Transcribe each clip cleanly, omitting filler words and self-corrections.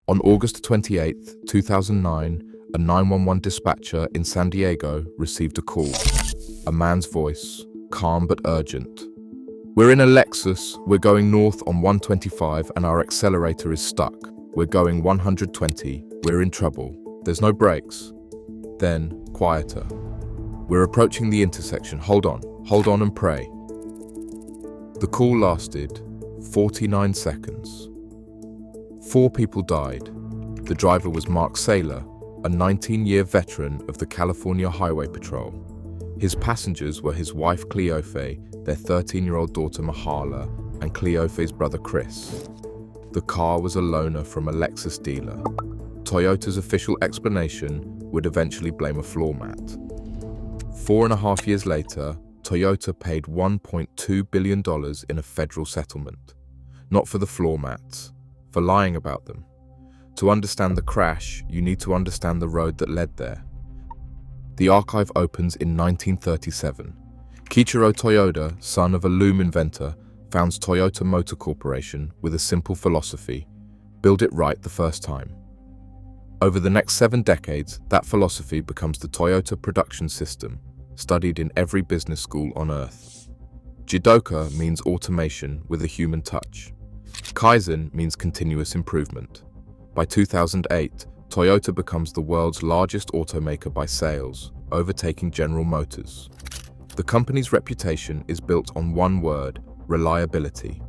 On August 28, 2009, a 911 dispatcher in San Diego received a call. A man's voice, calm but urgent. "We're in a Lexus, we're going north on 125 and our accelerator is stuck. We're going 120, we're in trouble. There's no brakes." Then, quieter. "We're approaching the intersection, hold on and pray." The call lasted 49 seconds. 4 people died. The driver was Mark Saylor, a 19-year veteran of the California Highway Patrol. His passengers were his wife Cleofe, their 13-year-old daughter Mahala, and Cleofe's brother Chris. The car was a loaner from a Lexus dealer. Toyota's official explanation would eventually blame a floor mat. 4.5 years later, Toyota paid $1.2 billion in a federal settlement. Not for the floor mats, for lying about them. To understand the crash, you need to understand the road that led there. The archive opens in 1937. Kiichiro Toyoda, son of a loom inventor, founds Toyota Motor Corporation with a simple philosophy: build it right the first time. Over the next 7 decades, that philosophy becomes the Toyota production system, studied in every business school on Earth. Jidoka means automation with a human touch. Kaizen means continuous improvement. By 2008, Toyota becomes the world's largest automaker by sales, overtaking General Motors. The company's reputation is built on one word: reliability.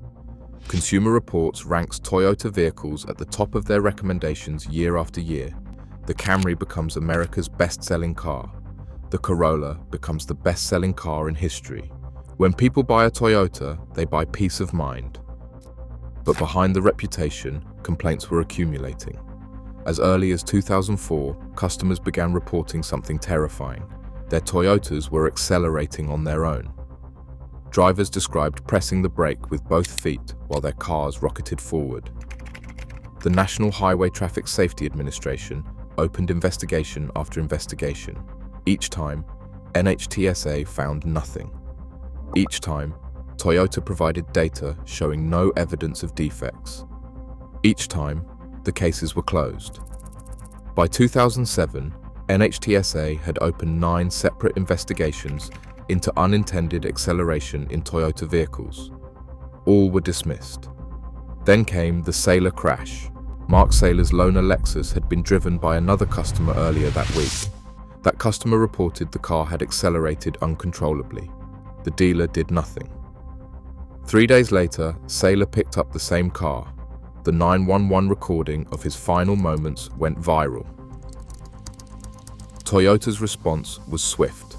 Consumer Reports ranks Toyota vehicles at the top of their recommendations year after year. The Camry becomes America's best-selling car. The Corolla becomes the best-selling car in history. When people buy a Toyota, they buy peace of mind. But behind the reputation, complaints were accumulating. As early as 2004, customers began reporting something terrifying. Their Toyotas were accelerating on their own. Drivers described pressing the brake with both feet while their cars rocketed forward. The National Highway Traffic Safety Administration opened investigation after investigation. Each time, NHTSA found nothing. Each time, Toyota provided data showing no evidence of defects. Each time, the cases were closed. By 2007, NHTSA had opened 9 separate investigations into unintended acceleration in Toyota vehicles. All were dismissed. Then came the Saylor crash. Mark Saylor's loaner Lexus had been driven by another customer earlier that week. That customer reported the car had accelerated uncontrollably. The dealer did nothing. 3 days later, Saylor picked up the same car. The 911 recording of his final moments went viral. Toyota's response was swift.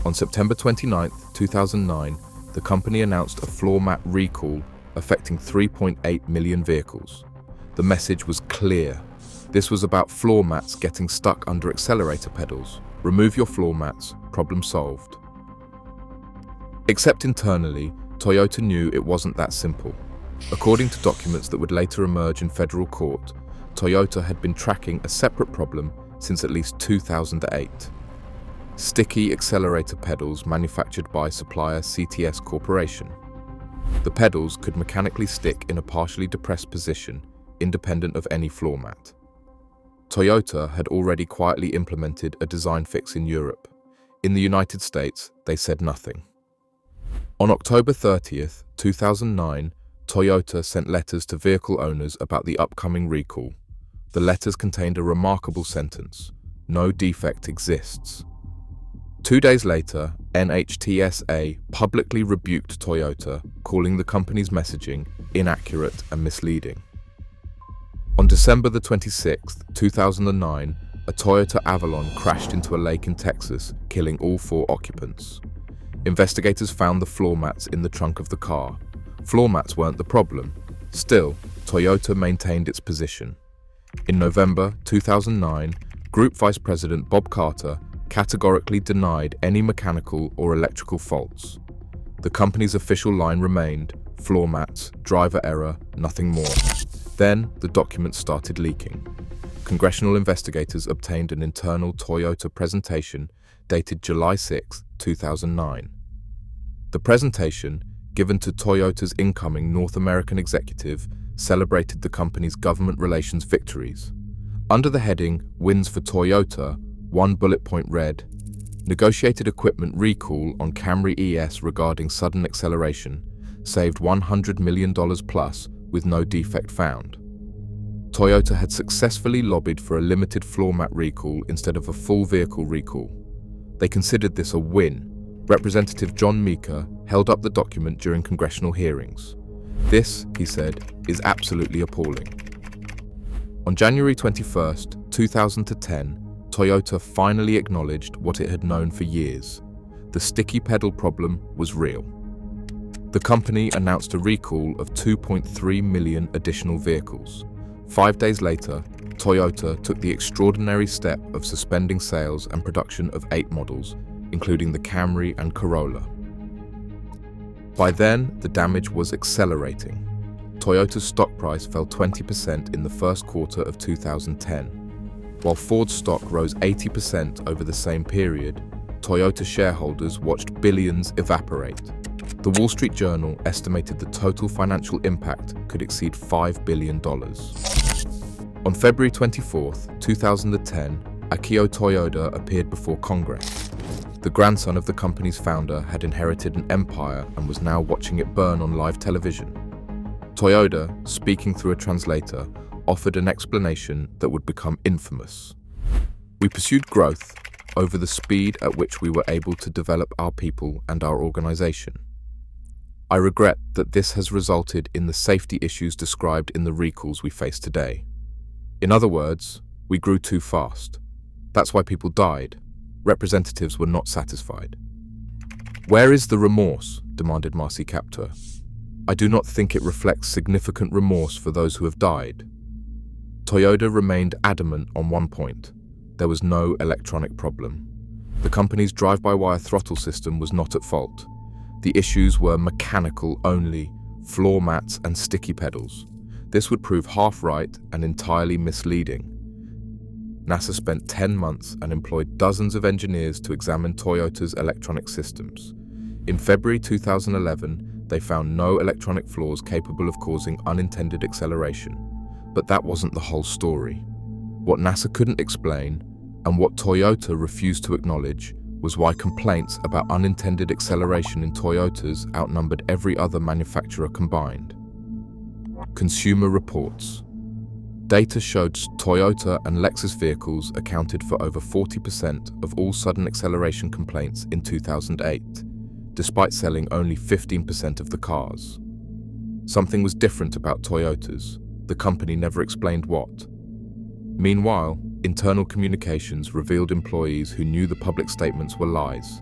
On September 29, 2009, the company announced a floor mat recall affecting 3.8 million vehicles. The message was clear. This was about floor mats getting stuck under accelerator pedals. Remove your floor mats, problem solved. Except internally, Toyota knew it wasn't that simple. According to documents that would later emerge in federal court, Toyota had been tracking a separate problem since at least 2008. Sticky accelerator pedals manufactured by supplier CTS Corporation. The pedals could mechanically stick in a partially depressed position, independent of any floor mat. Toyota had already quietly implemented a design fix in Europe. In the United States, they said nothing. On October 30th, 2009, Toyota sent letters to vehicle owners about the upcoming recall. The letters contained a remarkable sentence: "No defect exists." 2 days later, NHTSA publicly rebuked Toyota, calling the company's messaging inaccurate and misleading. On December the 26th, 2009, a Toyota Avalon crashed into a lake in Texas, killing all 4 occupants. Investigators found the floor mats in the trunk of the car. Floor mats weren't the problem. Still, Toyota maintained its position. In November 2009, Group Vice President Bob Carter categorically denied any mechanical or electrical faults. The company's official line remained: floor mats, driver error, nothing more. Then, the documents started leaking. Congressional investigators obtained an internal Toyota presentation dated July 6, 2009. The presentation, given to Toyota's incoming North American executive, celebrated the company's government relations victories. Under the heading Wins for Toyota, one bullet point read, Negotiated equipment recall on Camry ES regarding sudden acceleration saved $100 million plus with no defect found. Toyota had successfully lobbied for a limited floor mat recall instead of a full vehicle recall. They considered this a win. Representative John Meeker held up the document during congressional hearings. This, he said, is absolutely appalling. On January 21, 2010, Toyota finally acknowledged what it had known for years. The sticky pedal problem was real. The company announced a recall of 2.3 million additional vehicles. 5 days later, Toyota took the extraordinary step of suspending sales and production of 8 models, including the Camry and Corolla. By then, the damage was accelerating. Toyota's stock price fell 20% in the first quarter of 2010. While Ford's stock rose 80% over the same period, Toyota shareholders watched billions evaporate. The Wall Street Journal estimated the total financial impact could exceed $5 billion. On February 24, 2010, Akio Toyoda appeared before Congress. The grandson of the company's founder had inherited an empire and was now watching it burn on live television. Toyoda, speaking through a translator, offered an explanation that would become infamous. We pursued growth over the speed at which we were able to develop our people and our organization. I regret that this has resulted in the safety issues described in the recalls we face today. In other words, we grew too fast. That's why people died. Representatives were not satisfied. Where is the remorse? Demanded Marcy Kaptur. I do not think it reflects significant remorse for those who have died. Toyota remained adamant on one point. There was no electronic problem. The company's drive-by-wire throttle system was not at fault. The issues were mechanical only, floor mats and sticky pedals. This would prove half right and entirely misleading. NASA spent 10 months and employed dozens of engineers to examine Toyota's electronic systems. In February 2011, they found no electronic flaws capable of causing unintended acceleration. But that wasn't the whole story. What NASA couldn't explain, and what Toyota refused to acknowledge, was why complaints about unintended acceleration in Toyotas outnumbered every other manufacturer combined. Consumer reports. Data showed Toyota and Lexus vehicles accounted for over 40% of all sudden acceleration complaints in 2008, despite selling only 15% of the cars. Something was different about Toyotas. The company never explained what. Meanwhile, internal communications revealed employees who knew the public statements were lies.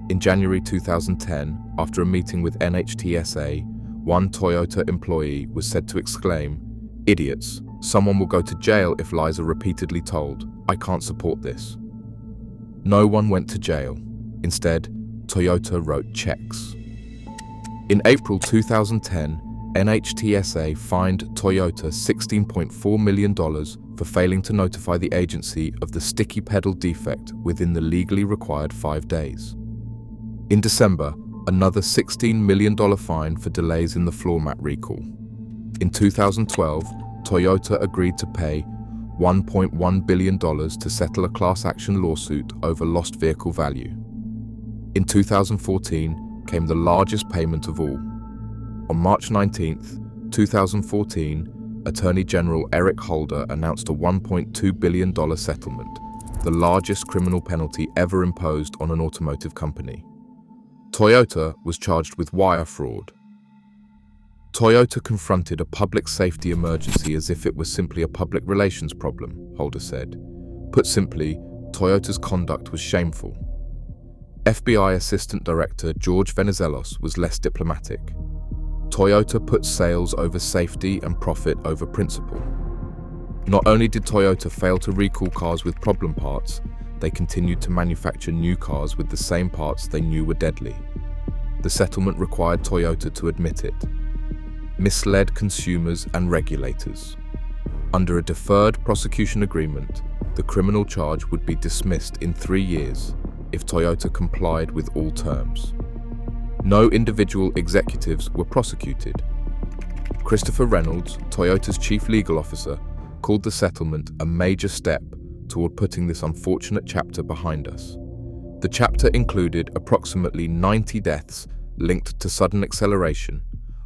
In January 2010, after a meeting with NHTSA, one Toyota employee was said to exclaim, "Idiots, someone will go to jail if lies are repeatedly told. I can't support this." No one went to jail. Instead, Toyota wrote checks. In April 2010, NHTSA fined Toyota $16.4 million for failing to notify the agency of the sticky pedal defect within the legally required 5 days. In December, another $16 million fine for delays in the floor mat recall. In 2012, Toyota agreed to pay $1.1 billion to settle a class action lawsuit over lost vehicle value. In 2014 came the largest payment of all. On March 19, 2014, Attorney General Eric Holder announced a $1.2 billion settlement, the largest criminal penalty ever imposed on an automotive company. Toyota was charged with wire fraud. Toyota confronted a public safety emergency as if it was simply a public relations problem, Holder said. Put simply, Toyota's conduct was shameful. FBI Assistant Director George Venizelos was less diplomatic. Toyota put sales over safety and profit over principle. Not only did Toyota fail to recall cars with problem parts, they continued to manufacture new cars with the same parts they knew were deadly. The settlement required Toyota to admit it. Misled consumers and regulators. Under a deferred prosecution agreement, the criminal charge would be dismissed in 3 years if Toyota complied with all terms. No individual executives were prosecuted. Christopher Reynolds, Toyota's chief legal officer, called the settlement a major step toward putting this unfortunate chapter behind us. The chapter included approximately 90 deaths linked to sudden acceleration,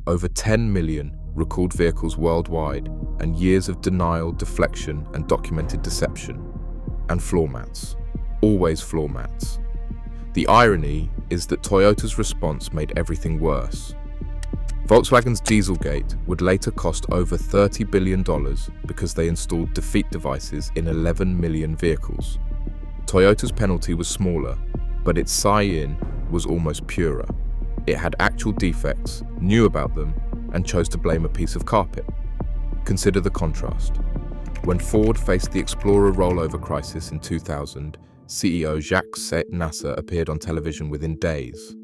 over 10 million recalled vehicles worldwide, and years of denial, deflection, and documented deception. And floor mats. Always floor mats. The irony is that Toyota's response made everything worse. Volkswagen's Dieselgate would later cost over $30 billion because they installed defeat devices in 11 million vehicles. Toyota's penalty was smaller, but its sigh-in was almost purer. It had actual defects, knew about them, and chose to blame a piece of carpet. Consider the contrast. When Ford faced the Explorer rollover crisis in 2000, CEO Jacques Nasser appeared on television within days.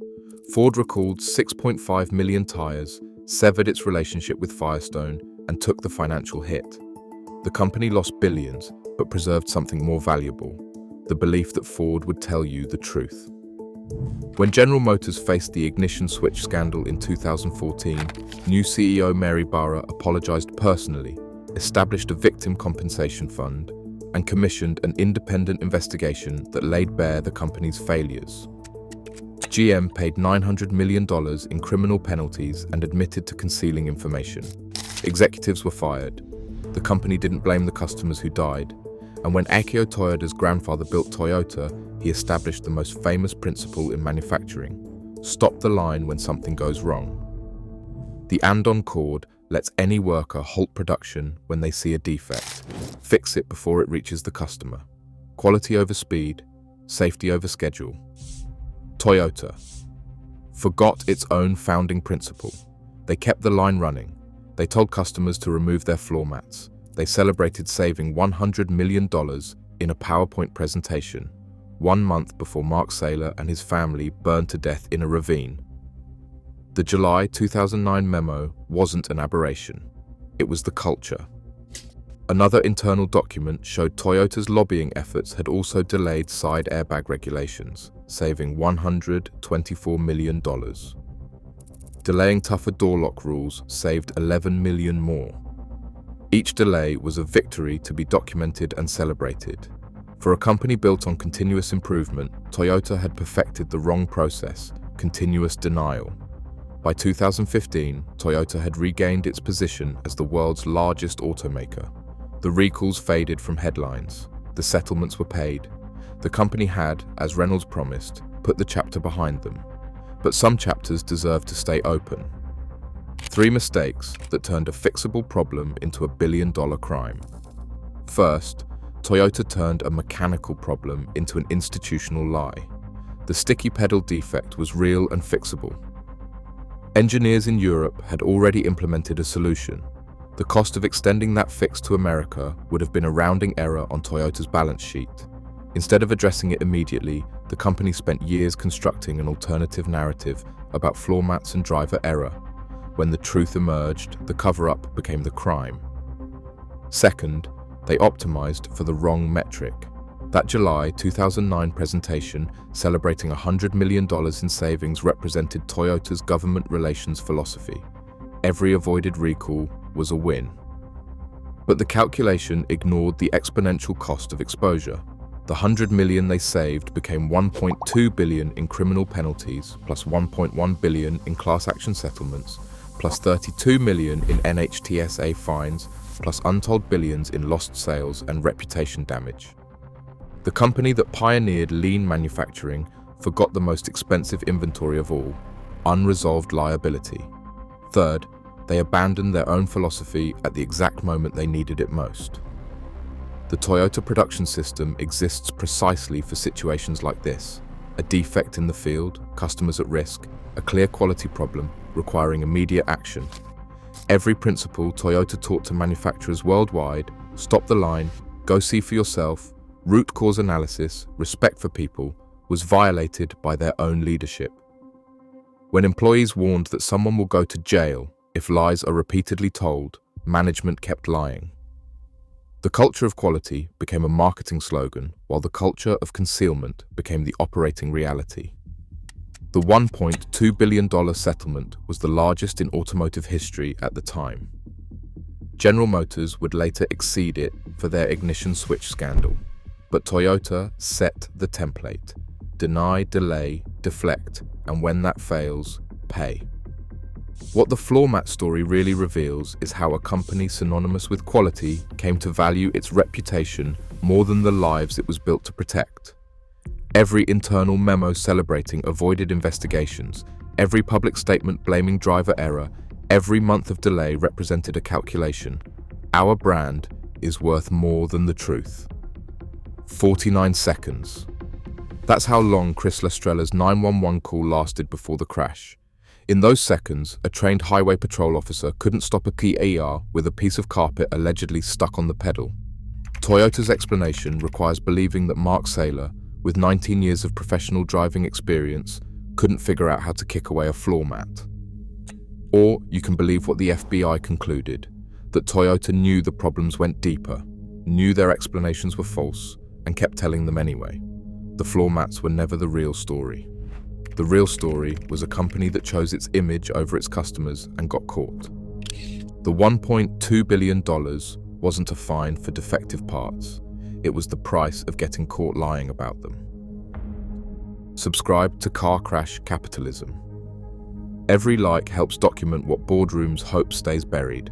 Ford recalled 6.5 million tires, severed its relationship with Firestone, and took the financial hit. The company lost billions, but preserved something more valuable: the belief that Ford would tell you the truth. When General Motors faced the ignition switch scandal in 2014, new CEO Mary Barra apologized personally, established a victim compensation fund, and commissioned an independent investigation that laid bare the company's failures. GM paid $900 million in criminal penalties and admitted to concealing information. Executives were fired. The company didn't blame the customers who died. And when Akio Toyoda's grandfather built Toyota, he established the most famous principle in manufacturing: stop the line when something goes wrong. The Andon cord lets any worker halt production when they see a defect, fix it before it reaches the customer. Quality over speed, safety over schedule. Toyota forgot its own founding principle. They kept the line running. They told customers to remove their floor mats. They celebrated saving $100 million in a PowerPoint presentation, 1 month before Mark Saylor and his family burned to death in a ravine. The July 2009 memo wasn't an aberration. It was the culture. Another internal document showed Toyota's lobbying efforts had also delayed side airbag regulations, saving $124 million. Delaying tougher door lock rules saved 11 million more. Each delay was a victory to be documented and celebrated. For a company built on continuous improvement, Toyota had perfected the wrong process: continuous denial. By 2015, Toyota had regained its position as the world's largest automaker. The recalls faded from headlines. The settlements were paid. The company had, as Reynolds promised, put the chapter behind them. But some chapters deserve to stay open. 3 mistakes that turned a fixable problem into a billion-dollar crime. First, Toyota turned a mechanical problem into an institutional lie. The sticky pedal defect was real and fixable. Engineers in Europe had already implemented a solution. The cost of extending that fix to America would have been a rounding error on Toyota's balance sheet. Instead of addressing it immediately, the company spent years constructing an alternative narrative about floor mats and driver error. When the truth emerged, the cover-up became the crime. Second, they optimized for the wrong metric. That July 2009 presentation, celebrating $100 million in savings, represented Toyota's government relations philosophy. Every avoided recall was a win. But the calculation ignored the exponential cost of exposure. The $100 million they saved became $1.2 billion in criminal penalties, plus $1.1 billion in class action settlements, plus $32 million in NHTSA fines, plus untold billions in lost sales and reputation damage. The company that pioneered lean manufacturing forgot the most expensive inventory of all: unresolved liability. Third, they abandoned their own philosophy at the exact moment they needed it most. The Toyota production system exists precisely for situations like this: a defect in the field, customers at risk, a clear quality problem requiring immediate action. Every principle Toyota taught to manufacturers worldwide: stop the line, go see for yourself, root cause analysis, respect for people, was violated by their own leadership. When employees warned that someone will go to jail if lies are repeatedly told, management kept lying. The culture of quality became a marketing slogan, while the culture of concealment became the operating reality. The $1.2 billion settlement was the largest in automotive history at the time. General Motors would later exceed it for their ignition switch scandal, but Toyota set the template: deny, delay, deflect, and when that fails, pay. What the floor mat story really reveals is how a company synonymous with quality came to value its reputation more than the lives it was built to protect. Every internal memo celebrating avoided investigations, every public statement blaming driver error, every month of delay represented a calculation. Our brand is worth more than the truth. 49 seconds. That's how long Chris Lestrella's 911 call lasted before the crash. In those seconds, a trained highway patrol officer couldn't stop a Kia with a piece of carpet allegedly stuck on the pedal. Toyota's explanation requires believing that Mark Saylor, with 19 years of professional driving experience, couldn't figure out how to kick away a floor mat. Or you can believe what the FBI concluded, that Toyota knew the problems went deeper, knew their explanations were false, and kept telling them anyway. The floor mats were never the real story. The real story was a company that chose its image over its customers and got caught. The $1.2 billion wasn't a fine for defective parts. It was the price of getting caught lying about them. Subscribe to Car Crash Capitalism. Every like helps document what boardrooms hope stays buried.